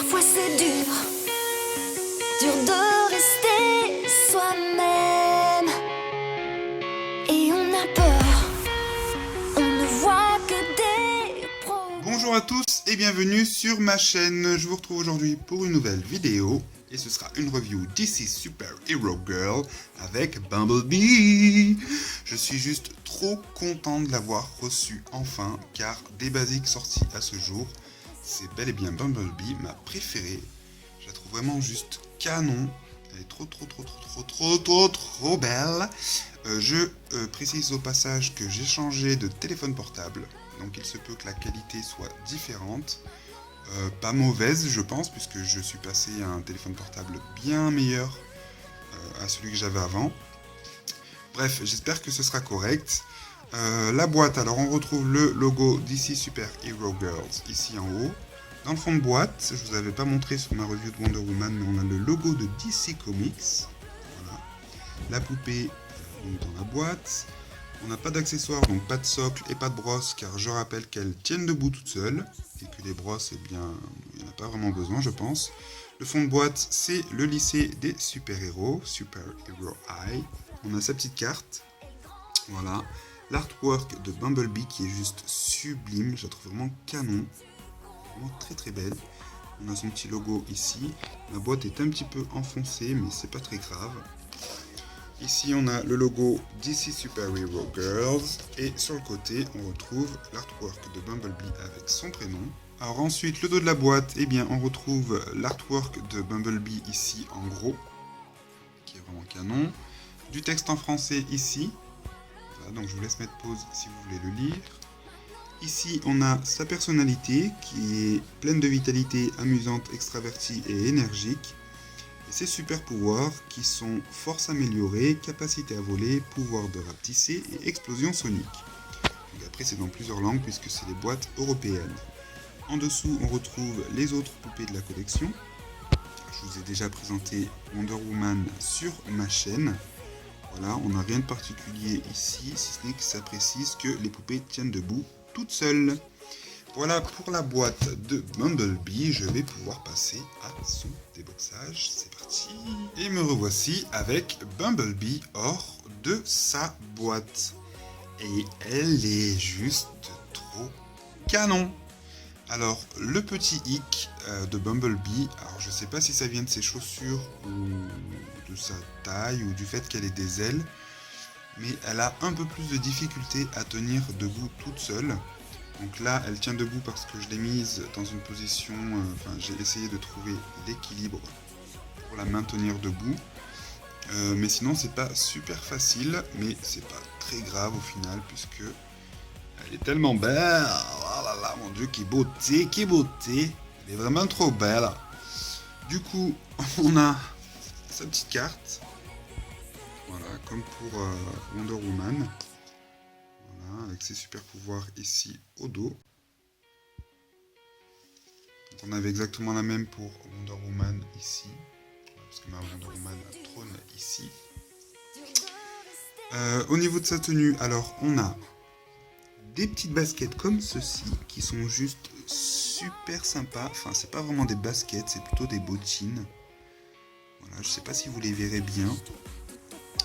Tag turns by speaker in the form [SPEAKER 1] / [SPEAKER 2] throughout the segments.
[SPEAKER 1] Parfois c'est dur, dur de rester soi-même. Et on a peur, on ne voit que des problèmes.
[SPEAKER 2] Bonjour à tous et bienvenue sur ma chaîne. Je vous retrouve aujourd'hui pour une nouvelle vidéo. Et ce sera une review DC Super Hero Girl avec Bumblebee. Je suis juste trop content de l'avoir reçu enfin, car des basiques sortis à ce jour, c'est bel et bien Bumblebee, ma préférée. Je la trouve vraiment juste canon. Elle est trop belle. Je précise au passage que j'ai changé de téléphone portable, donc il se peut que la qualité soit différente. Pas mauvaise je pense, puisque je suis passé à un téléphone portable bien meilleur à celui que j'avais avant. Bref, j'espère que ce sera correct. La boîte, alors on retrouve le logo DC Super Hero Girls ici en haut. Dans le fond de boîte, je vous avais pas montré sur ma review de Wonder Woman, mais on a le logo de DC Comics. Voilà. La poupée dans la boîte. On n'a pas d'accessoires, donc pas de socle et pas de brosse, car je rappelle qu'elles tiennent debout toutes seules, et que les brosses, eh bien, il n'y en a pas vraiment besoin, je pense. Le fond de boîte, c'est le lycée des super-héros, Super Hero High. On a sa petite carte, voilà. L'artwork de Bumblebee qui est juste sublime, je la trouve vraiment canon, vraiment très belle. On a son petit logo ici, la boîte est un petit peu enfoncée, mais c'est pas très grave. Ici on a le logo DC Super Hero Girls et sur le côté on retrouve l'artwork de Bumblebee avec son prénom. Alors ensuite le dos de la boîte, eh bien on retrouve l'artwork de Bumblebee ici en gros, qui est vraiment canon. Du texte en français ici, voilà, donc je vous laisse mettre pause si vous voulez le lire. Ici on a sa personnalité qui est pleine de vitalité, amusante, extravertie et énergique. Ses super pouvoirs qui sont force améliorée, capacité à voler, pouvoir de rapetisser et explosion sonique. Donc après c'est dans plusieurs langues puisque c'est les boîtes européennes. En dessous on retrouve les autres poupées de la collection. Je vous ai déjà présenté Wonder Woman sur ma chaîne. Voilà, on n'a rien de particulier ici, si ce n'est que ça précise que les poupées tiennent debout toutes seules. Voilà pour la boîte de Bumblebee, je vais pouvoir passer à son déboxage, c'est parti. Et me revoici avec Bumblebee hors de sa boîte. Et elle est juste trop canon. Alors le petit hic de Bumblebee, alors je sais pas si ça vient de ses chaussures ou de sa taille ou du fait qu'elle ait des ailes, mais elle a un peu plus de difficulté à tenir debout toute seule. Donc là, elle tient debout parce que je l'ai mise dans une position, j'ai essayé de trouver l'équilibre pour la maintenir debout. Mais sinon, c'est pas super facile, mais c'est pas très grave au final, puisque elle est tellement belle. Oh là là, mon dieu, qui beauté, qui beauté. Elle est vraiment trop belle. Du coup, on a sa petite carte. Voilà, comme pour Wonder Woman. Avec ses super pouvoirs ici au dos. Donc on avait exactement la même pour Wonder Woman ici, parce que ma Wonder Woman trône ici. Au niveau de sa tenue, alors on a des petites baskets comme ceci qui sont juste super sympas. Enfin, c'est pas vraiment des baskets, c'est plutôt des bottines. Voilà, je sais pas si vous les verrez bien.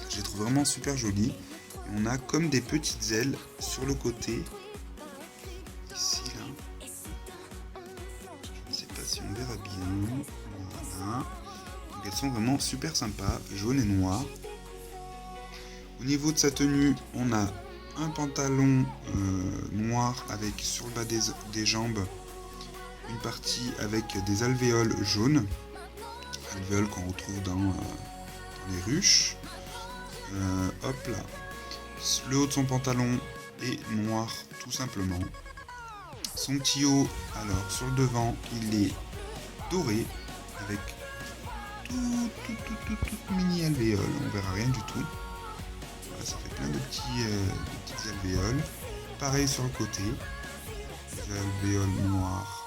[SPEAKER 2] Je les trouve vraiment super jolies. On a comme des petites ailes sur le côté, ici là, je ne sais pas si on verra bien, voilà, donc elles sont vraiment super sympas, jaune et noir. Au niveau de sa tenue, on a un pantalon noir avec sur le bas des jambes, une partie avec des alvéoles jaunes, alvéoles qu'on retrouve dans les ruches, hop là. Le haut de son pantalon est noir tout simplement. Son petit haut, alors sur le devant, il est doré avec tout mini alvéoles. On verra rien du tout. Voilà, ça fait plein de petites alvéoles. Pareil sur le côté, des alvéoles noires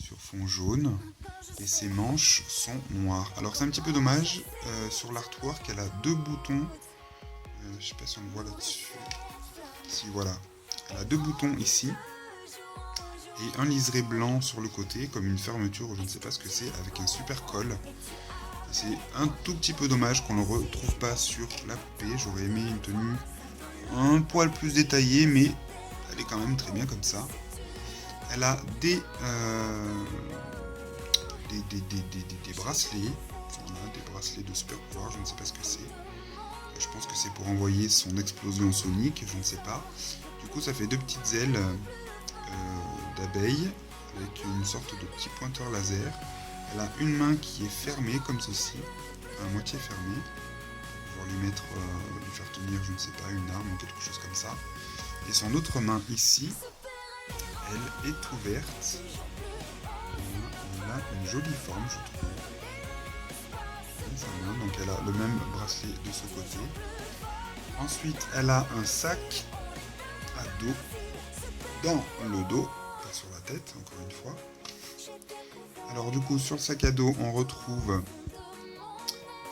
[SPEAKER 2] sur fond jaune. Et ses manches sont noires. Alors c'est un petit peu dommage, sur l'artwork elle a deux boutons. Je sais pas si on le voit là-dessus. Si, voilà. Elle a deux boutons ici. et un liseré blanc sur le côté, comme une fermeture, je ne sais pas ce que c'est, avec un super col. C'est un tout petit peu dommage qu'on ne le retrouve pas sur la poupée. J'aurais aimé une tenue un poil plus détaillée, mais elle est quand même très bien comme ça. Elle a des bracelets, voilà, des bracelets de super pouvoir, je ne sais pas ce que c'est. Je pense que c'est pour envoyer son explosion sonique, je ne sais pas. Du coup, ça fait deux petites ailes d'abeille avec une sorte de petit pointeur laser. Elle a une main qui est fermée comme ceci, à moitié fermée. Pour lui faire tenir, je ne sais pas, une arme ou quelque chose comme ça. Et son autre main ici, elle est ouverte. Elle a une jolie forme, je trouve. Donc elle a le même bracelet de ce côté. Ensuite, elle a un sac à dos dans le dos, pas sur la tête, encore une fois. Alors du coup, sur le sac à dos, on retrouve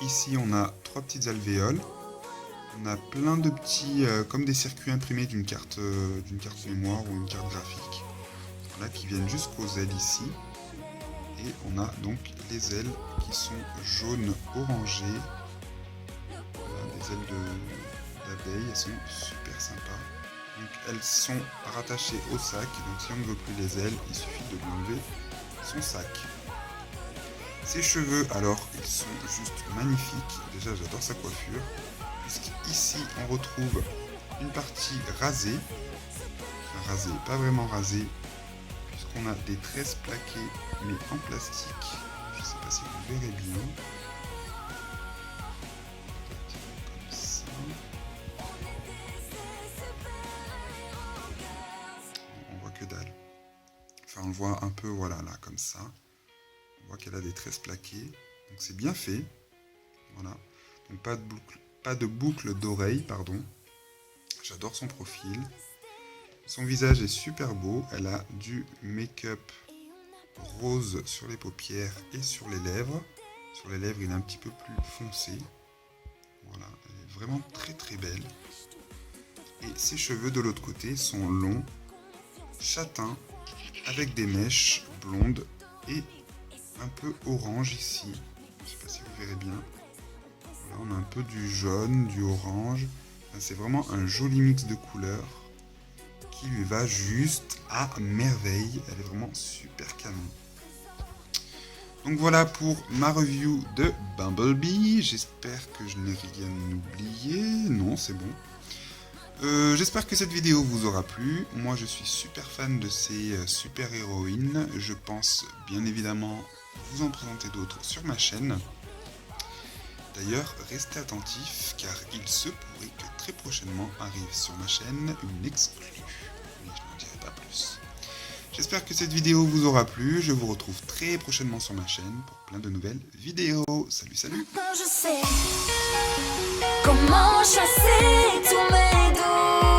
[SPEAKER 2] ici, on a 3 petites alvéoles. On a plein de petits, comme des circuits imprimés d'une carte mémoire ou une carte graphique, voilà, qui viennent jusqu'aux ailes ici. Et on a donc les ailes qui sont jaunes orangées. Voilà, des ailes d'abeilles, elles sont super sympas. Donc elles sont rattachées au sac, donc si on ne veut plus les ailes, il suffit de lui enlever son sac. Ses cheveux, alors, ils sont juste magnifiques. Déjà, j'adore sa coiffure. Puisqu'ici, on retrouve une partie rasée. Enfin, rasée, pas vraiment rasée. Puisqu'on a des tresses plaquées, mais en plastique. Je ne sais pas si vous verrez bien. Comme ça. On voit que dalle. Enfin, on le voit un peu, voilà, là, comme ça. On voit qu'elle a des tresses plaquées, donc c'est bien fait. Voilà, donc pas de boucle d'oreille, pardon. J'adore son profil. Son visage est super beau. Elle a du make-up rose sur les paupières et sur les lèvres. Sur les lèvres, il est un petit peu plus foncé. Voilà, elle est vraiment très très belle. Et ses cheveux de l'autre côté sont longs, châtains, avec des mèches blondes et un peu orange ici, je ne sais pas si vous verrez bien. Là on a un peu du jaune, du orange. Enfin, c'est vraiment un joli mix de couleurs qui lui va juste à merveille. Elle est vraiment super canon. Donc voilà pour ma review de Bumblebee. J'espère que je n'ai rien oublié. Non, c'est bon. J'espère que cette vidéo vous aura plu. Moi je suis super fan de ces super héroïnes. Je pense bien évidemment vous en présenter d'autres sur ma chaîne. D'ailleurs, restez attentifs car il se pourrait que très prochainement arrive sur ma chaîne une exclue. Mais je n'en dirai pas plus. J'espère que cette vidéo vous aura plu. Je vous retrouve très prochainement sur ma chaîne pour plein de nouvelles vidéos. Salut, salut!
[SPEAKER 1] Maintenant je sais comment chasser tous mes doutes.